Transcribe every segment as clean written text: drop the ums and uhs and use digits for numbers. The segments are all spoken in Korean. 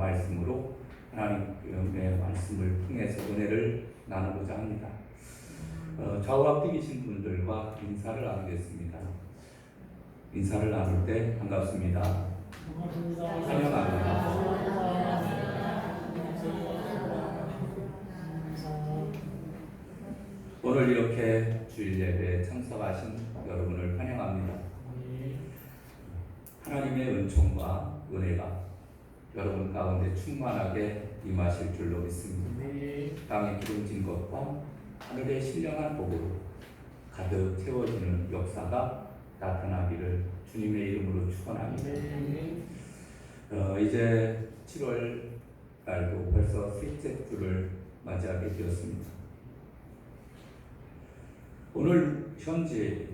말씀으로 하나님의 말씀을 통해서 은혜를 나누고자 합니다. 좌우 앞뒤 계신 분들과 인사를 나누겠습니다. 인사를 나눌 때 반갑습니다. 환영합니다. 오늘 이렇게 주일 예배에 참석하신 여러분을 환영합니다. 하나님의 은총과 은혜가 여러분 가운데 충만하게 임하실 줄로 믿습니다. 땅에 기름진 것과 하늘의 신령한 복으로 가득 채워지는 역사가 나타나기를 주님의 이름으로 축원합니다. 이제 7월 달도 벌써 셋째 주를 맞이하게 되었습니다. 오늘 현재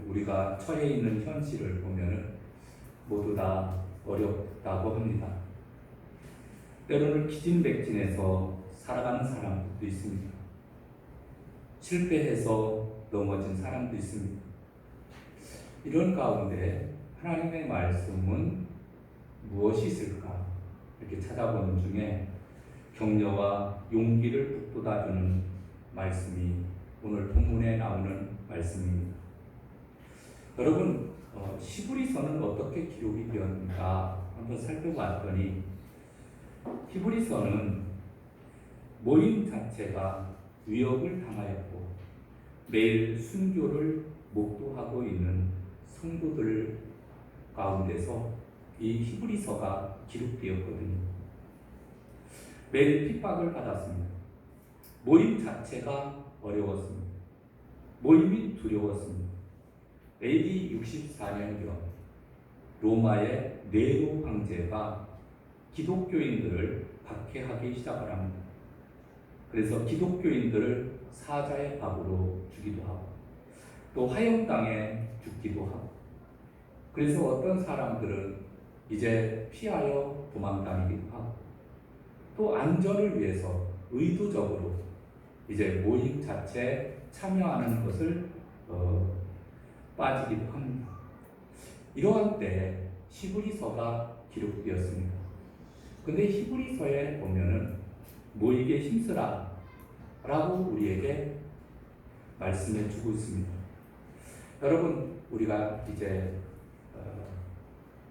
우리가 처해 있는 현실을 보면 모두 다 어렵다고 합니다. 때로는 기진백진해서 살아가는 사람도 있습니다. 실패해서 넘어진 사람도 있습니다. 이런 가운데 하나님의 말씀은 무엇이 있을까 이렇게 찾아보는 중에 격려와 용기를 북돋아주는 말씀이 오늘 본문에 나오는 말씀입니다. 여러분, 히브리서는 어떻게 기록이 되었는가 한번 살펴봤더니 히브리서는 모임 자체가 위협을 당하였고 매일 순교를 목도하고 있는 성도들 가운데서 이 히브리서가 기록되었거든요. 매일 핍박을 받았습니다. 모임 자체가 어려웠습니다. 모임이 두려웠습니다. AD 64년경 로마의 네로 황제가 기독교인들을 박해하기 시작을 합니다. 그래서 기독교인들을 사자의 밥으로 주기도 하고 또 화형당에 죽기도 하고, 그래서 어떤 사람들은 이제 피하여 도망다니기도 하고 또 안전을 위해서 의도적으로 이제 모임 자체에 참여하는 것을 빠지기도 합니다. 이러한 때 히브리서가 기록되었습니다. 근데 히브리서에 보면은 모이게 힘쓰라 라고 우리에게 말씀해 주고 있습니다. 여러분, 우리가 이제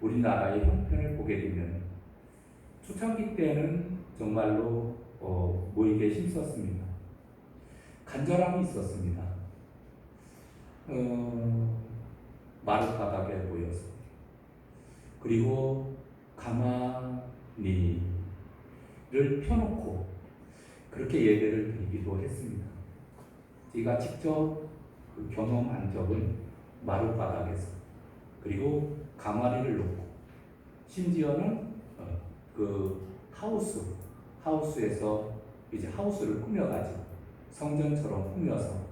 우리나라의 형편을 보게 되면 초창기 때는 정말로 모이게 힘썼습니다. 간절함이 있었습니다. 마룻바닥에 모여서, 그리고 가마니를 펴놓고 그렇게 예배를 드리기도 했습니다. 제가 직접 경험한 적은 마룻바닥에서, 그리고 가마니를 놓고, 심지어는 그 하우스에서 이제 하우스를 꾸며가지고 성전처럼 꾸며서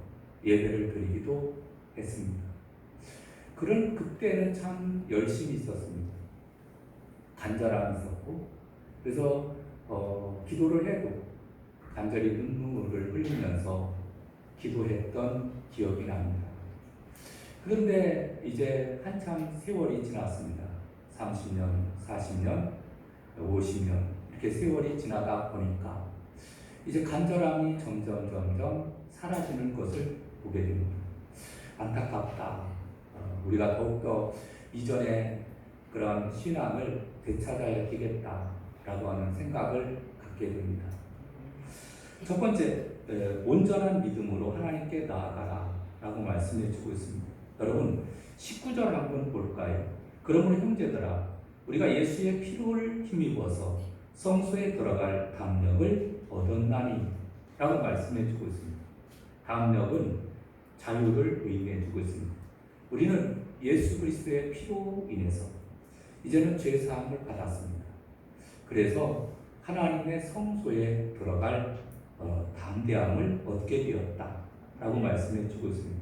예배를 드리기도 했습니다. 그런 그때는 참 열심히 있었습니다. 간절함이 있었고, 그래서 기도를 해도 간절히 눈물을 흘리면서 기도했던 기억이 납니다. 그런데 이제 한참 세월이 지났습니다. 30년, 40년, 50년 이렇게 세월이 지나다 보니까 이제 간절함이 점점 사라지는 것을 보게 됩니다. 안타깝다. 우리가 더욱더 이전의 그런 신앙을 되찾아야 되겠다라고 하는 생각을 갖게 됩니다. 첫 번째, 온전한 믿음으로 하나님께 나아가라 라고 말씀해 주고 있습니다. 여러분, 19절 한번 볼까요? 그러므로 형제들아, 우리가 예수의 피를 힘입어서 성소에 들어갈 담력을 얻었나니 라고 말씀해 주고 있습니다. 담력은 자유를 의미해 주고 있습니다. 우리는 예수 그리스도의 피로 인해서 이제는 죄 사함을 받았습니다. 그래서 하나님의 성소에 들어갈 담대함을 얻게 되었다라고 말씀해 주고 있습니다.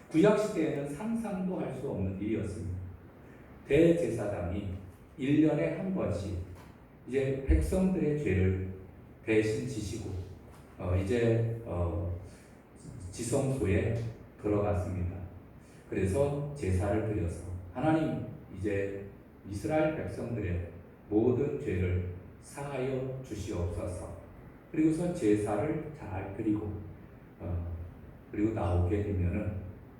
구약 시대에는 상상도 할 수 없는 일이었습니다. 대제사장이 1년에 한 번씩 이제 백성들의 죄를 대신 지시고 이제 지성소에 들어갔습니다. 그래서 제사를 드려서 하나님 이제 이스라엘 백성들의 모든 죄를 사하여 주시옵소서. 그리고서 제사를 잘 드리고 그리고 나오게 되면은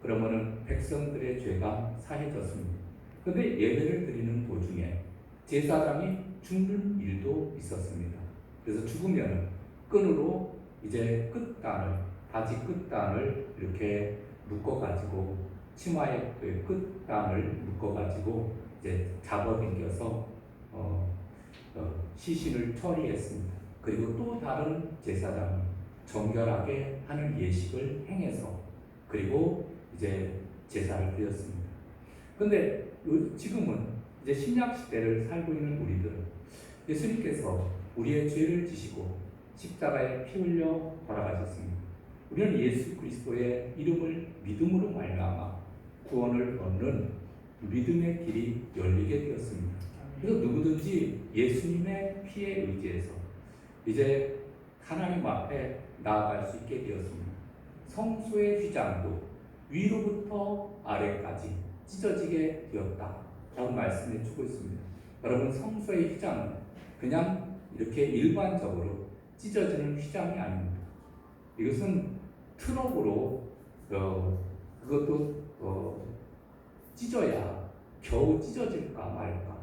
그러면은 백성들의 죄가 사해졌습니다. 그런데 예배를 드리는 도중에 제사장이 죽는 일도 있었습니다. 그래서 죽으면 끈으로 이제 끝단을 바지 끝단을 이렇게 묶어가지고 치마의 끝단을 묶어가지고 이제 잡아당겨서 시신을 처리했습니다. 그리고 또 다른 제사장이 정결하게 하는 예식을 행해서 그리고 이제 제사를 드렸습니다. 그런데 지금은 이제 신약 시대를 살고 있는 우리들은 예수님께서 우리의 죄를 지시고 십자가에 피 흘려 돌아가셨습니다. 우리는 예수 그리스도의 이름을 믿음으로 말미암아 구원을 얻는 믿음의 길이 열리게 되었습니다. 그래서 누구든지 예수님의 피에 의지해서 이제 하나님 앞에 나아갈 수 있게 되었습니다. 성소의 휘장도 위로부터 아래까지 찢어지게 되었다라고 말씀해 주고 있습니다. 여러분, 성소의 휘장은 그냥 이렇게 일반적으로 찢어지는 휘장이 아닙니다. 이것은 트럭으로 그것도 찢어야 겨우 찢어질까 말까.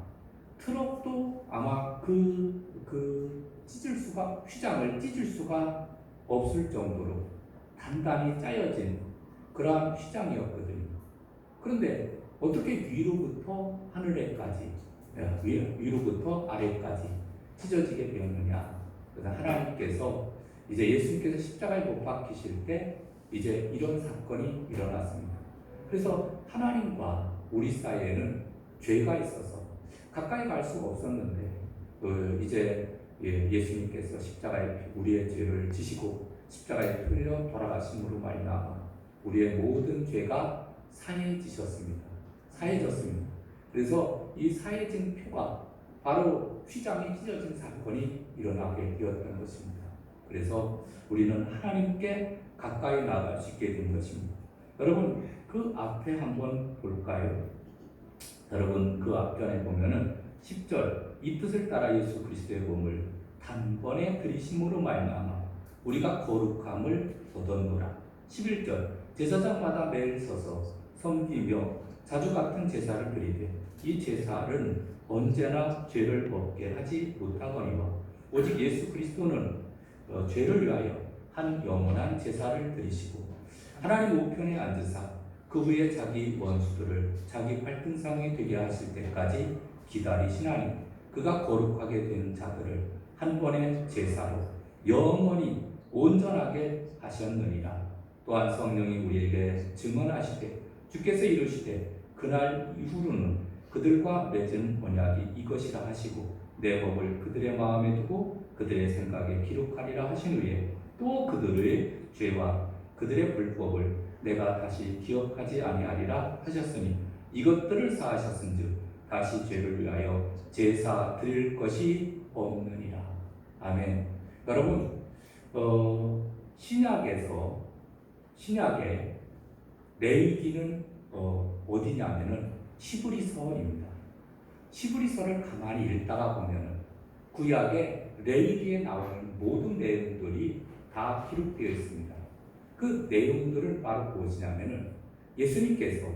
트럭도 아마 휘장을 찢을 수가 없을 정도로 단단히 짜여진 그러한 휘장이었거든요. 그런데 어떻게 위로부터 하늘에까지, 위로부터 아래까지 찢어지게 되었느냐? 그래서 하나님께서 이제 예수님께서 십자가에 못 박히실 때 이제 이런 사건이 일어났습니다. 그래서 하나님과 우리 사이에는 죄가 있어서 가까이 갈 수가 없었는데 이제 예수님께서 십자가에 우리의 죄를 지시고 십자가에 풀려 돌아가심으로 말미암아 우리의 모든 죄가 사해지셨습니다. 사해졌습니다. 그래서 이 사해진 표가 바로 휘장이 찢어진 사건이 일어나게 되었던 것입니다. 그래서 우리는 하나님께 가까이 나아갈 수 있게 된 것입니다. 여러분, 그 앞에 한번 볼까요? 여러분, 그 앞편에 보면은 10절, 이 뜻을 따라 예수 그리스도의 몸을 단번에 들이심으로 말미암아 우리가 거룩함을 얻었노라. 11절, 제사장마다 매일 서서 섬기며 자주 같은 제사를 드리되 이 제사는 언제나 죄를 먹게 하지 못하거니와 오직 예수 그리스도는 죄를 위하여 한 영원한 제사를 드리시고 하나님 우편에 앉으사 그 후에 자기 원수들을 자기 발등상에 되게 하실 때까지 기다리시나니 그가 거룩하게 된 자들을 한 번의 제사로 영원히 온전하게 하셨느니라. 또한 성령이 우리에게 증언하시되 주께서 이르시되 그날 이후로는 그들과 맺은 언약이 이것이라 하시고 내 법을 그들의 마음에 두고 그들의 생각에 기록하리라 하신 후에 또 그들의 죄와 그들의 불법을 내가 다시 기억하지 아니하리라 하셨으니 이것들을 사하셨은즉 다시 죄를 위하여 제사 드릴 것이 없느니라. 아멘. 여러분, 신약에 레위기는 어디냐면은 히브리서입니다. 히브리서를 가만히 읽다가 보면은 구약에 레위기에 나오는 모든 내용들이 다 기록되어 있습니다. 그 내용들을 바로 무엇이냐면은 예수님께서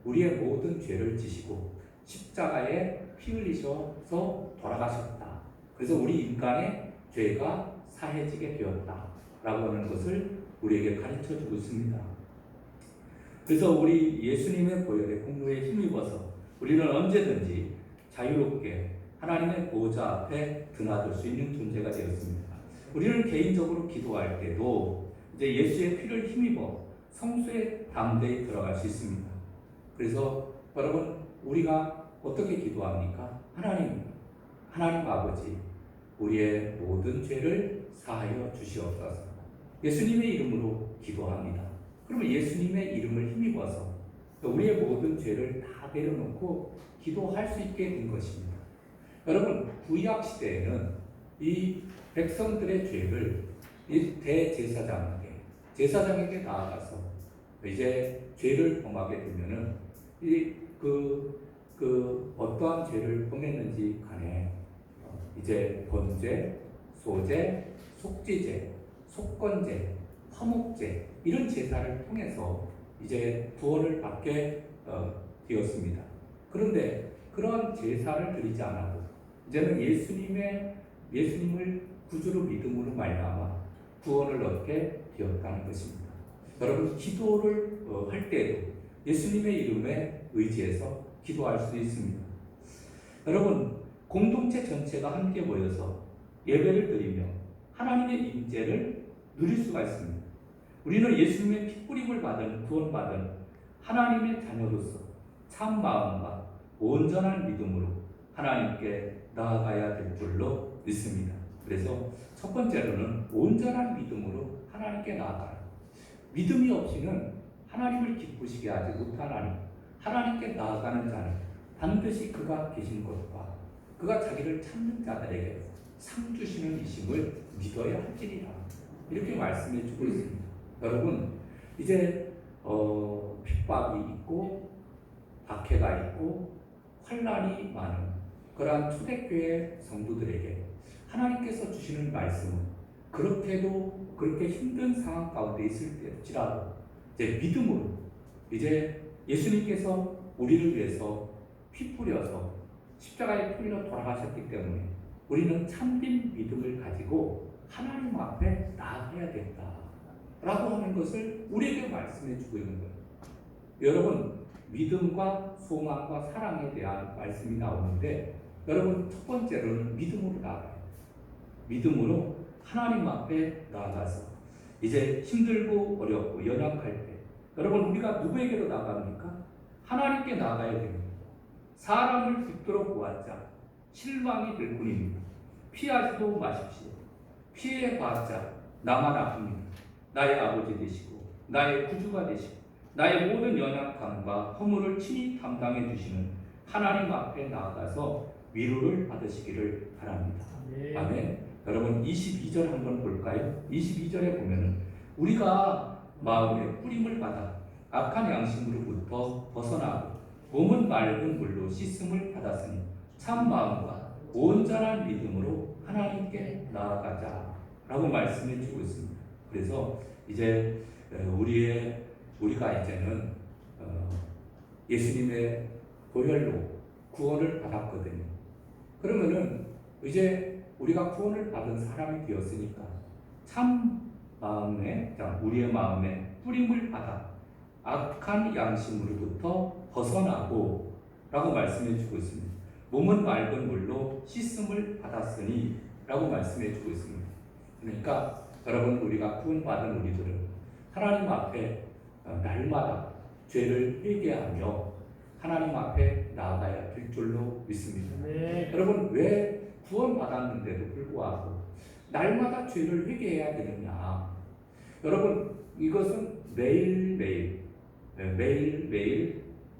우리의 모든 죄를 지시고 십자가에 피 흘리셔서 돌아가셨다. 그래서 우리 인간의 죄가 사해지게 되었다라고 하는 것을 우리에게 가르쳐 주고 있습니다. 그래서 우리 예수님의 보혈의 공로에 힘입어서 우리는 언제든지 자유롭게 하나님의 보호자 앞에 드나들 수 있는 존재가 되었습니다. 우리는 개인적으로 기도할 때도 이제 예수의 피를 힘입어 성소에 담대히 들어갈 수 있습니다. 그래서 여러분, 우리가 어떻게 기도합니까? 하나님 아버지, 우리의 모든 죄를 사하여 주시옵소서. 예수님의 이름으로 기도합니다. 그러면 예수님의 이름을 힘입어서 우리의 모든 죄를 다 내려놓고 기도할 수 있게 된 것입니다. 여러분, 구약 시대에는 이 백성들의 죄를 이 제사장에게 나아가서 이제 죄를 범하게 되면은 어떠한 죄를 범했는지 간에 이제 번제, 소제, 속죄제, 속건제, 화목제 이런 제사를 통해서 이제 구원을 받게 되었습니다. 그런데 그런 제사를 드리지 않아도 이제는 예수님을 구주로 믿음으로 말미암아 구원을 얻게 되었다는 것입니다. 여러분 기도를 할 때에도 예수님의 이름에 의지해서 기도할 수 있습니다. 여러분 공동체 전체가 함께 모여서 예배를 드리며 하나님의 임재를 누릴 수가 있습니다. 우리는 예수님의 핏부림을 받은 구원받은 하나님의 자녀로서 참 마음과 온전한 믿음으로 하나님께 나아가야 될 줄로 믿습니다. 그래서 첫 번째로는 온전한 믿음으로 하나님께 나아가라. 믿음이 없이는 하나님을 기쁘시게 하지 못하나니 하나님께 나아가는 자는 반드시 그가 계신 것과 그가 자기를 찾는 자들에게 상 주시는 이심을 믿어야 할지니라. 이렇게 말씀해 주고 있습니다. 여러분 이제 핍박이 있고 박해가 있고 환난이 많은 그러한 초대교회 성도들에게 하나님께서 주시는 말씀은 그렇게 힘든 상황 가운데 있을지라도 이제 믿음으로 이제 예수님께서 우리를 위해서 피 뿌려서 십자가에 풀려 돌아가셨기 때문에 우리는 참된 믿음을 가지고 하나님 앞에 나아가야 된다 라고 하는 것을 우리에게 말씀해 주고 있는 거예요. 여러분 믿음과 소망과 사랑에 대한 말씀이 나오는데 여러분 첫 번째로는 믿음으로 나아가요. 믿음으로 하나님 앞에 나아가서 이제 힘들고 어렵고 연약할 때 여러분 우리가 누구에게로 나갑니까? 하나님께 나아가야 됩니다. 사람을 붙들어 보았자 실망이 될 뿐입니다. 피하지도 마십시오. 피해봤자 나만 아픕니다. 나의 아버지 되시고 나의 구주가 되시고 나의 모든 연약함과 허물을 친히 담당해 주시는 하나님 앞에 나아가서 위로를 받으시기를 바랍니다. 아멘. 여러분 22절 한번 볼까요? 22절에 보면은 우리가 마음에 뿌림을 받아 악한 양심으로부터 벗어나고 몸은 맑은 물로 씻음을 받았으니 참 마음과 온전한 믿음으로 하나님께 나아가자 라고 말씀해 주고 있습니다. 그래서 이제 우리가 이제는 예수님의 보혈로 구원을 받았거든요. 그러면은 이제 우리가 구원을 받은 사람이 되었으니까 참 마음에 우리의 마음에 뿌림을 받아 악한 양심으로부터 벗어나고 라고 말씀해 주고 있습니다. 몸은 맑은 물로 씻음을 받았으니 라고 말씀해 주고 있습니다. 그러니까 여러분 우리가 구원받은 우리들은 하나님 앞에 날마다 죄를 회개하며 하나님 앞에 나아가야 될 줄로 믿습니다. 네. 여러분 왜 구원받았는데도 불구하고 날마다 죄를 회개해야 되느냐? 여러분 이것은 매일매일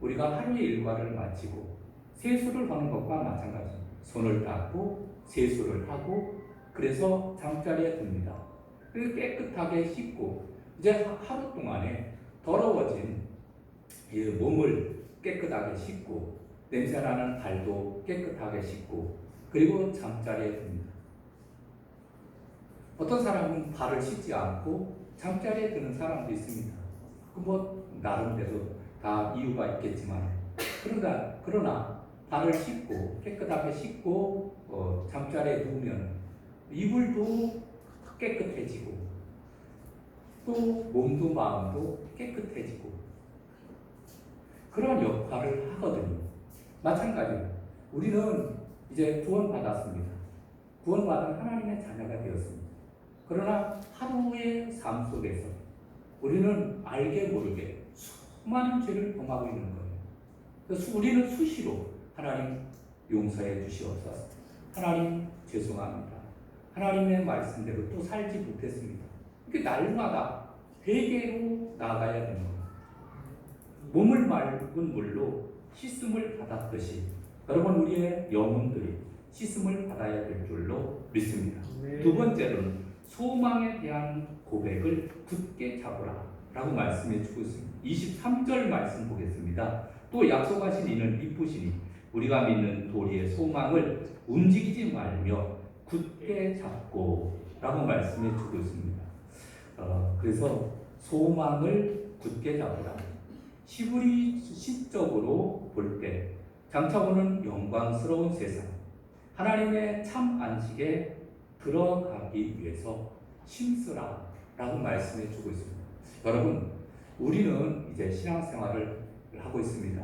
우리가 하루의 일과를 마치고 세수를 하는 것과 마찬가지입니다. 손을 닦고 세수를 하고 그래서 잠자리에 듭니다. 그래서 깨끗하게 씻고 이제 하루 동안에 더러워진 몸을 깨끗하게 씻고 냄새나는 발도 깨끗하게 씻고 그리고 잠자리에 듭니다. 어떤 사람은 발을 씻지 않고 잠자리에 드는 사람도 있습니다. 나름대로 다 이유가 있겠지만 그러나 발을 씻고 깨끗하게 씻고 잠자리에 누우면 이불도 깨끗해지고 또 몸도 마음도 깨끗해지고 그런 역할을 하거든요. 마찬가지로 우리는 이제 구원받았습니다. 구원받은 하나님의 자녀가 되었습니다. 그러나 하루의 삶 속에서 우리는 알게 모르게 수많은 죄를 범하고 있는 거예요. 그래서 우리는 수시로 하나님 용서해 주시옵소서. 하나님 죄송합니다. 하나님의 말씀대로 또 살지 못했습니다. 이렇게 날마다 회개로 나아가야 되는 거예요. 몸을 맑은 물로 씻음을 받았듯이 여러분 우리의 영혼들이 씻음을 받아야 될 줄로 믿습니다. 네. 두 번째로는 소망에 대한 고백을 굳게 잡으라 라고 말씀해 주고 있습니다. 23절 말씀 보겠습니다. 또 약속하신 이는 이쁘시니 우리가 믿는 도리의 소망을 움직이지 말며 굳게 잡고 라고 말씀해 주고 있습니다. 그래서 소망을 굳게 잡으라. 시브리 시적으로 볼 때 장차 오는 영광스러운 세상, 하나님의 참 안식에 들어가기 위해서 힘쓰라 라고 말씀해 주고 있습니다. 여러분, 우리는 이제 신앙생활을 하고 있습니다.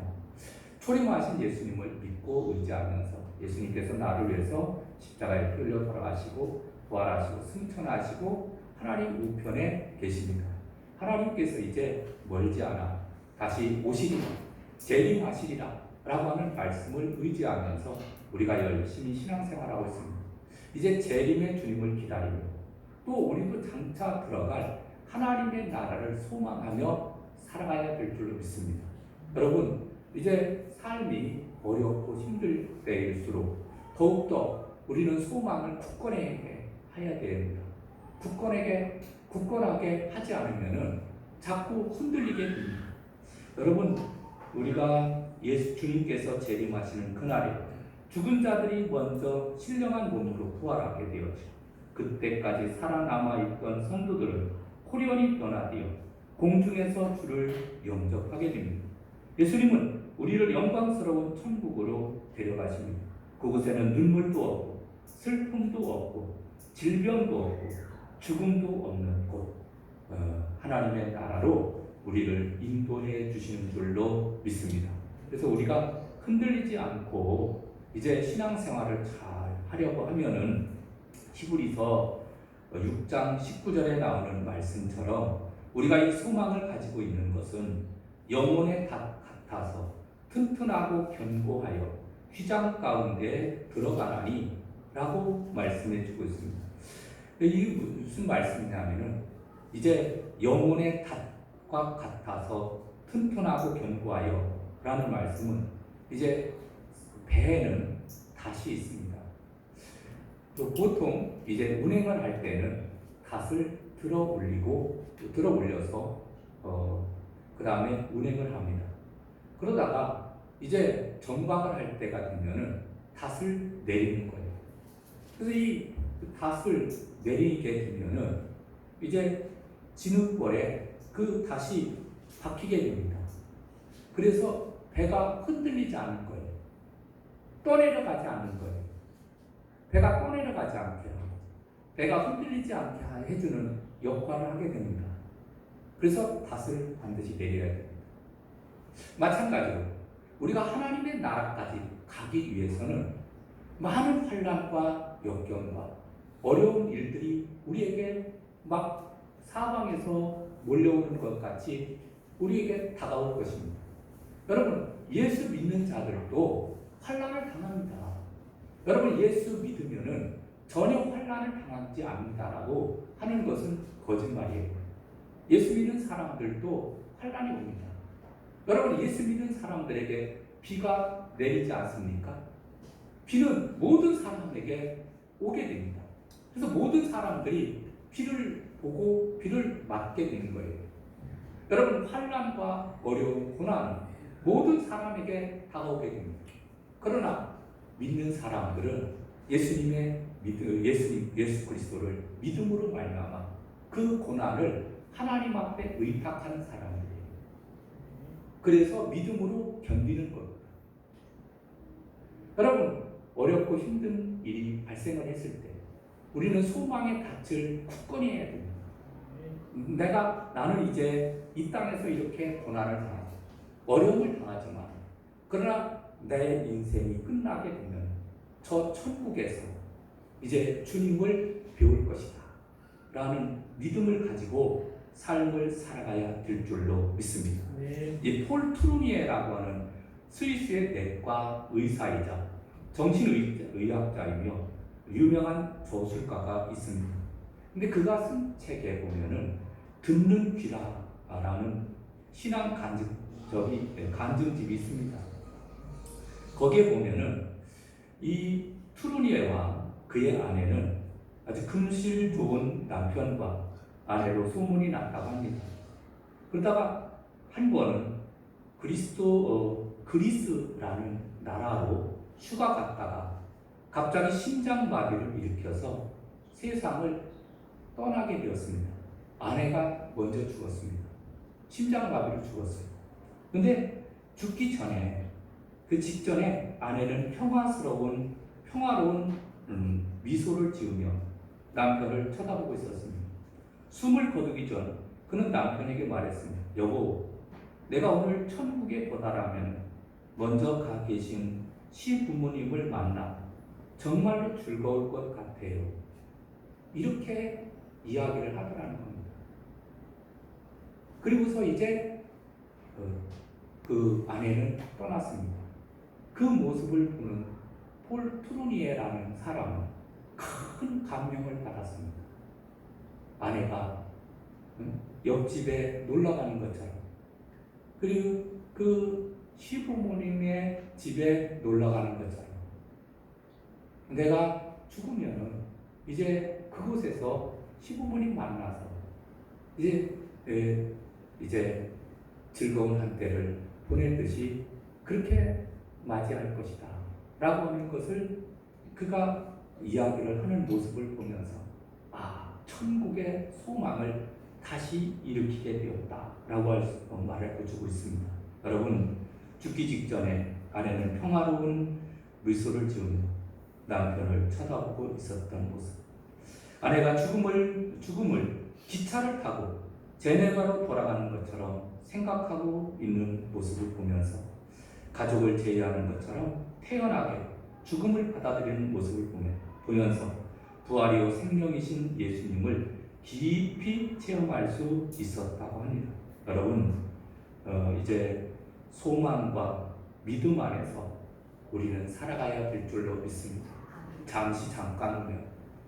초림하신 예수님을 믿고 의지하면서 예수님께서 나를 위해서 십자가에 끌려 돌아가시고 부활하시고 승천하시고 하나님 우편에 계십니다. 하나님께서 이제 멀지 않아 다시 오시리라, 재림하시리라 라고 하는 말씀을 의지하면서 우리가 열심히 신앙생활하고 있습니다. 이제 재림의 주님을 기다리며 또 우리도 장차 들어갈 하나님의 나라를 소망하며 살아가야 될 줄로 믿습니다. 여러분, 이제 삶이 어렵고 힘들 때일수록 더욱더 우리는 소망을 굳건하게 해야 됩니다. 굳건하게 하지 않으면 자꾸 흔들리게 됩니다. 여러분, 우리가 주님께서 재림하시는 그날에 죽은 자들이 먼저 신령한 몸으로 부활하게 되었죠. 그때까지 살아남아 있던 성도들은 호련히 변화되어 공중에서 주를 영접하게 됩니다. 예수님은 우리를 영광스러운 천국으로 데려가십니다. 그곳에는 눈물도 없고 슬픔도 없고 질병도 없고 죽음도 없는 곳, 하나님의 나라로 우리를 인도해 주시는 줄로 믿습니다. 그래서 우리가 흔들리지 않고 이제 신앙생활을 잘 하려고 하면은 히브리서 6장 19절에 나오는 말씀처럼 우리가 이 소망을 가지고 있는 것은 영혼의 닷 같아서 튼튼하고 견고하여 휘장 가운데 들어가나니 라고 말씀해 주고 있습니다. 이게 무슨 말씀이냐면은 이제 영혼의 닷과 같아서 튼튼하고 견고하여 라는 말씀은 이제 배에는 닷이 있습니다. 또 보통 이제 운행을 할 때는 닷을 들어 올려서 그 다음에 운행을 합니다. 그러다가 이제 정박을 할 때가 되면은 닷을 내리는 거예요. 그래서 이 닷을 내리게 되면은 이제 진흙벌에 그 닷이 박히게 됩니다. 그래서 배가 흔들리지 않는 거예요. 떠내려가지 않는 거예요. 배가 떠내려가지 않게 하고 배가 흔들리지 않게 해주는 역할을 하게 됩니다. 그래서 닷을 반드시 내려야 됩니다. 마찬가지로 우리가 하나님의 나라까지 가기 위해서는 많은 환난과 역경과 어려운 일들이 우리에게 막 사방에서 몰려오는 것 같이 우리에게 다가올 것입니다. 여러분, 예수 믿는 자들도 환난을 당합니다. 여러분, 예수 믿으면은 전혀 환난을 당하지 않는다라고 하는 것은 거짓말이에요. 예수 믿는 사람들도 환난이 옵니다. 여러분, 예수 믿는 사람들에게 비가 내리지 않습니까? 비는 모든 사람에게 오게 됩니다. 그래서 모든 사람들이 비를 보고 비를 맞게 되는 거예요. 여러분, 환난과 어려움, 고난은 모든 사람에게 다가오게 됩니다. 그러나 믿는 사람들은 예수 그리스도를 믿음으로 말미암아 그 고난을 하나님 앞에 의탁하는 사람들이에요. 그래서 믿음으로 견디는 겁니다. 여러분, 어렵고 힘든 일이 발생을 했을 때 우리는 소망의 닻을 굳건히 해야 됩니다. 나는 이제 이 땅에서 이렇게 고난을 당하고 어려움을 당하지만 그러나 내 인생이 끝나게 되면 저 천국에서 이제 주님을 배울 것이다 라는 믿음을 가지고 삶을 살아가야 될 줄로 믿습니다. 이 폴 트루니에라고 하는 스위스의 내과 의사이자 정신의학자이며 유명한 저술가가 있습니다. 근데 그가 쓴 책에 보면은 듣는 귀라라는 신앙 간증집이 있습니다. 거기에 보면은 이 트루니에와 그의 아내는 아주 금실 좋은 남편과 아내로 소문이 났다고 합니다. 그러다가 한 번은 그리스라는 나라로 휴가 갔다가 갑자기 심장마비를 일으켜서 세상을 떠나게 되었습니다. 아내가 먼저 죽었습니다. 심장마비로 죽었어요. 근데 죽기 전에, 그 직전에 아내는 평화로운 미소를 지으며 남편을 쳐다보고 있었습니다. 숨을 거두기 전 그는 남편에게 말했습니다. 여보, 내가 오늘 천국에 도달하면 먼저 가 계신 시부모님을 만나 정말로 즐거울 것 같아요. 이렇게 이야기를 하더라는 겁니다. 그리고서 이제 그 아내는 떠났습니다. 그 모습을 보는 폴 트루니에라는 사람은 큰 감명을 받았습니다. 아내가 옆집에 놀러가는 것처럼, 그리고 그 시부모님의 집에 놀러가는 것처럼, 내가 죽으면은 이제 그곳에서 시부모님 만나서 이제 즐거운 한때를 보낼 듯이 그렇게 맞이할 것이다 라고 하는 것을 그가 이야기를 하는 모습을 보면서 천국의 소망을 다시 일으키게 되었다 라고 말해주고 있습니다. 여러분, 죽기 직전에 아내는 평화로운 미소를 지으며 남편을 쳐다보고 있었던 모습, 아내가 죽음을 기차를 타고 제네바로 돌아가는 것처럼 생각하고 있는 모습을 보면서 가족을 제의하는 것처럼 태연하게 죽음을 받아들이는 모습을 보면서 부활이요 생명이신 예수님을 깊이 체험할 수 있었다고 합니다. 여러분, 이제 소망과 믿음 안에서 우리는 살아가야 될 줄로 믿습니다. 잠깐 후면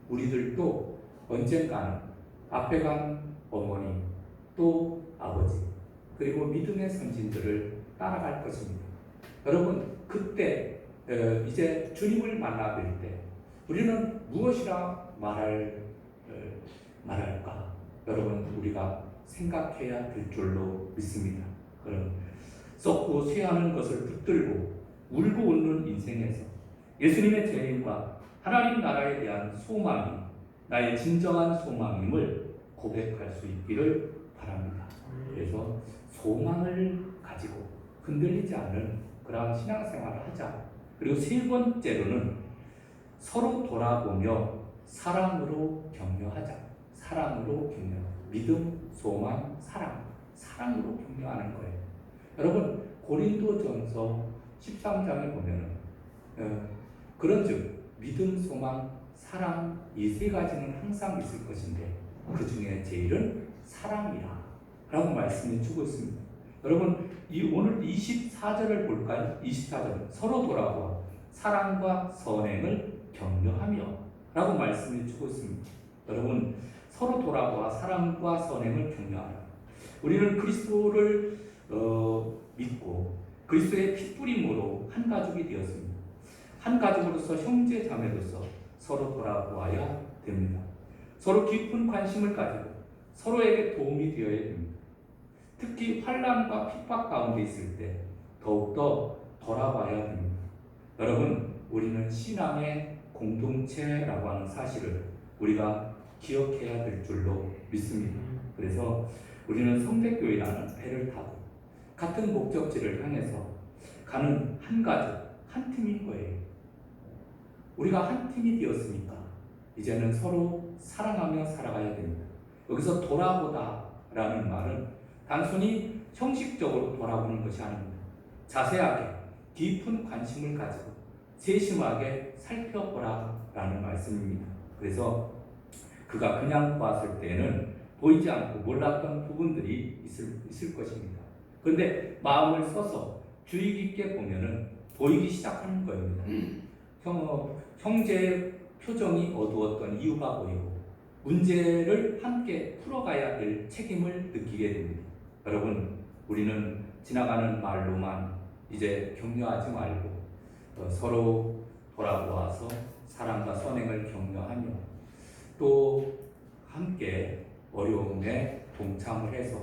우리들도 언젠가는 앞에 간 어머니, 또 아버지, 그리고 믿음의 선진들을 따라갈 것입니다. 여러분, 그때 이제 주님을 만나 뵐 때 우리는 무엇이라 말할까? 여러분, 우리가 생각해야 될 줄로 믿습니다. 그럼 썩고 쇠하는 것을 붙들고 울고 웃는 인생에서 예수님의 재림과 하나님 나라에 대한 소망이 나의 진정한 소망임을 고백할 수 있기를 바랍니다. 그래서 소망을 가지고 흔들리지 않는 그러한 신앙생활을 하자. 그리고 세 번째로는 서로 돌아보며 사랑으로 격려하자. 사랑으로 격려. 믿음, 소망, 사랑으로 격려하는 거예요. 여러분, 고린도전서 13장에 보면은 그런즉 믿음, 소망, 사랑, 이 세 가지는 항상 있을 것인데 그 중에 제일은 사랑이라 라고 말씀해 주고 있습니다. 여러분, 오늘 24절을 볼까요? 24절, 서로 돌아보아 사랑과 선행을 격려하며 라고 말씀해 주고 있습니다. 여러분, 서로 돌아보아 사랑과 선행을 격려하라. 우리는 그리스도를 믿고 그리스도의 핏부림으로 한 가족이 되었습니다. 한 가족으로서 형제 자매로서 서로 돌아보아야 됩니다. 서로 깊은 관심을 가지고 서로에게 도움이 되어야 됩니다. 특히 환난과 핍박 가운데 있을 때 더욱더 돌아봐야 됩니다. 여러분, 우리는 신앙의 공동체라고 하는 사실을 우리가 기억해야 될 줄로 믿습니다. 그래서 우리는 성대교회라는 배를 타고 같은 목적지를 향해서 가는 한 가족, 한 팀인 거예요. 우리가 한 팀이 되었으니까 이제는 서로 사랑하며 살아가야 됩니다. 여기서 돌아보다 라는 말은 단순히 형식적으로 돌아보는 것이 아닙니다. 자세하게 깊은 관심을 가지고 세심하게 살펴보라 라는 말씀입니다. 그래서 그가 그냥 보았을 때에는 보이지 않고 몰랐던 부분들이 있을 것입니다. 그런데 마음을 써서 주의 깊게 보면은 보이기 시작하는 겁니다. 형제의 표정이 어두웠던 이유가 보이고 문제를 함께 풀어가야 될 책임을 느끼게 됩니다. 여러분, 우리는 지나가는 말로만 이제 격려하지 말고 서로 돌아보아서 사랑과 선행을 격려하며 또 함께 어려움에 동참을 해서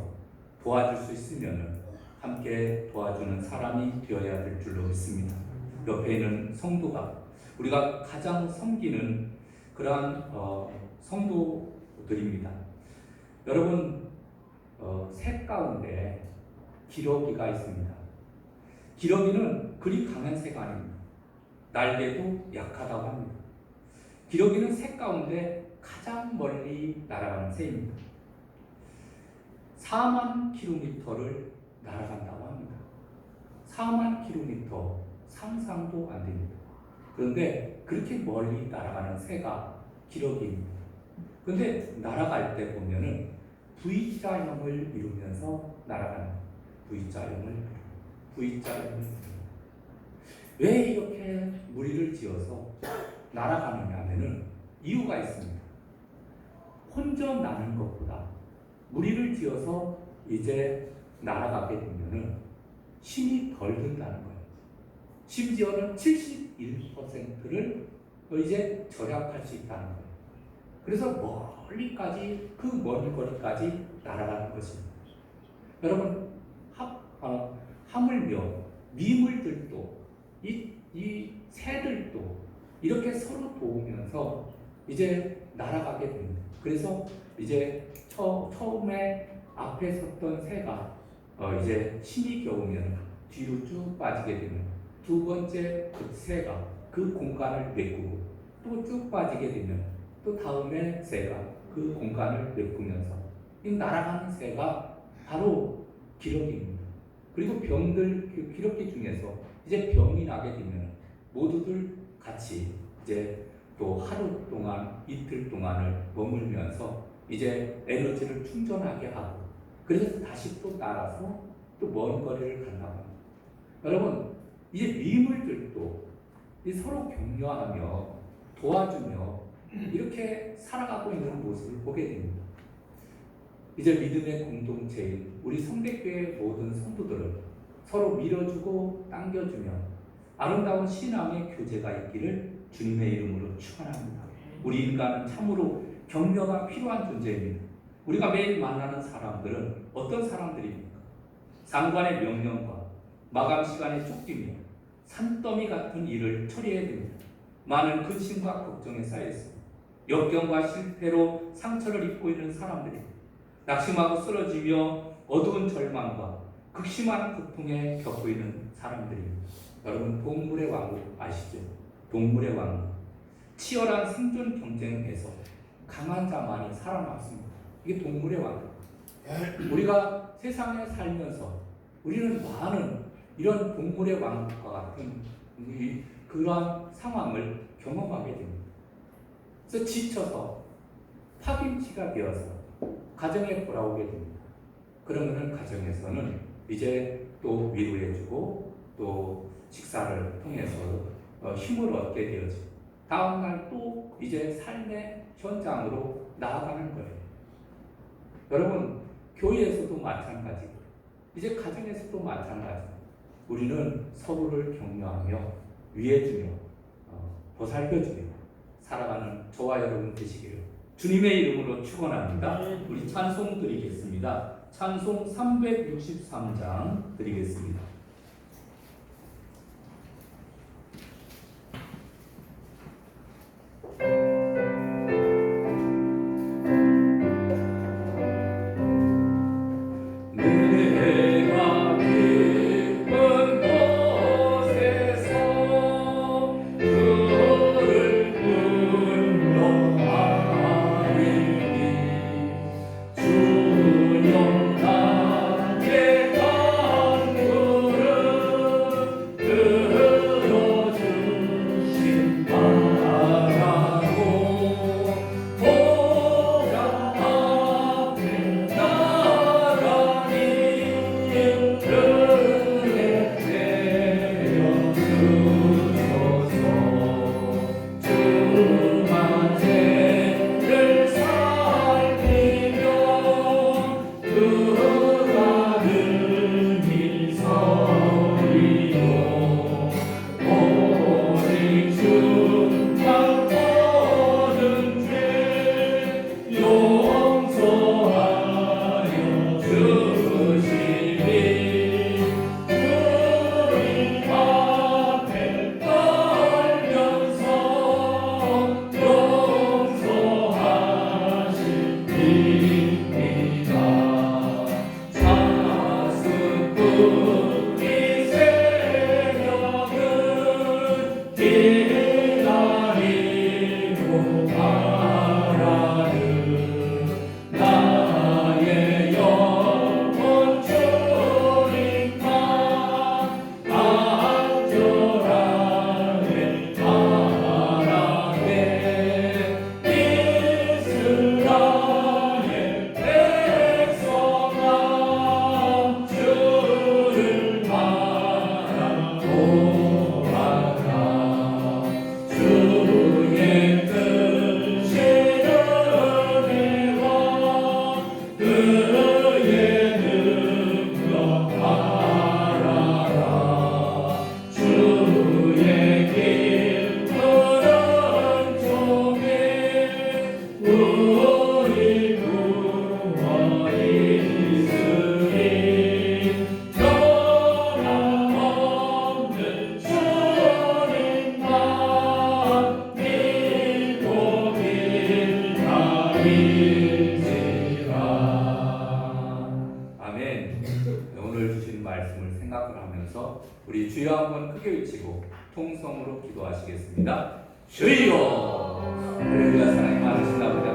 도와줄 수 있으면 함께 도와주는 사람이 되어야 될 줄로 믿습니다. 옆에 있는 성도가 우리가 가장 섬기는 그러한 성도들입니다. 여러분, 새 가운데 기러기가 있습니다. 기러기는 그리 강한 새가 아닙니다. 날개도 약하다고 합니다. 기러기는 새 가운데 가장 멀리 날아가는 새입니다. 4만 킬로미터를 날아간다고 합니다. 4만 킬로미터 상상도 안 됩니다. 그런데 그렇게 멀리 날아가는 새가 기러기입니다. 그런데 날아갈 때 보면은 V자형을 이루면서 날아가는 V자형을 왜 이렇게 무리를 지어서 날아가느냐 하면은 이유가 있습니다. 혼자 나는 것보다 무리를 지어서 이제 날아가게 되면은 힘이 덜 든다는 거예요. 심지어는 71%를 이제 절약할 수 있다는 거예요. 그래서 멀리까지 그 먼 거리까지 날아가는 것입니다. 여러분, 하물며 미물들도 이 새들도 이렇게 서로 도우면서 이제 날아가게 됩니다. 그래서 이제 처음에 앞에 섰던 새가 이제 힘이 겨우면 뒤로 쭉 빠지게 되면 두 번째 그 새가 그 공간을 메꾸고 또 쭉 빠지게 되면 또 다음에 새가 그 공간을 메꾸면서 이 날아가는 새가 바로 기러기입니다. 그리고 기러기 중에서 이제 병이 나게 되면 모두들 같이 이제 또 하루 동안 이틀 동안을 머물면서 이제 에너지를 충전하게 하고 그래서 다시 또 날아서 또 먼 거리를 간다고 합니다. 여러분, 이제 미물들도 서로 격려하며 도와주며 이렇게 살아가고 있는 모습을 보게 됩니다. 이제 믿음의 공동체인 우리 성대교회 모든 성도들은 서로 밀어주고 당겨주며 아름다운 신앙의 교제가 있기를 주님의 이름으로 축원합니다. 우리 인간은 참으로 격려가 필요한 존재입니다. 우리가 매일 만나는 사람들은 어떤 사람들입니까? 상관의 명령과 마감 시간에 쫓기며 산더미 같은 일을 처리해야 됩니다. 많은 근심과 걱정에 쌓여 있습니다. 역경과 실패로 상처를 입고 있는 사람들입니다. 낙심하고 쓰러지며 어두운 절망과 극심한 고통에 겪고 있는 사람들입니다. 여러분, 동물의 왕국 아시죠? 동물의 왕국. 치열한 생존 경쟁에서 강한 자만이 살아남습니다. 이게 동물의 왕국. 우리가 세상에 살면서 우리는 많은 이런 동물의 왕국과 같은 그러한 상황을 경험하게 됩니다. 그래서 지쳐서 파김치가 되어서 가정에 돌아오게 됩니다. 그러면은 가정에서는 이제 또 위로해주고 또 식사를 통해서 힘을 얻게 되어지고 다음날 또 이제 삶의 현장으로 나아가는 거예요. 여러분, 교회에서도 마찬가지고 이제 가정에서도 마찬가지고 우리는 서로를 격려하며 위해주며 보살펴주며 살아가는 저와 여러분 되시기를 주님의 이름으로 축원합니다. 우리 찬송 드리겠습니다. 찬송 363장 드리겠습니다. 주님 나의 강구주 우리 구원이시니 변함없는 주님만 믿고 기다릴지라. 아멘. 오늘 주신 말씀을 생각을 하면서 우리 주여 한번 크게 외치고 통성으로 기도하시겠습니다. 주여! 할렐루야. 사랑이 많으신 아버지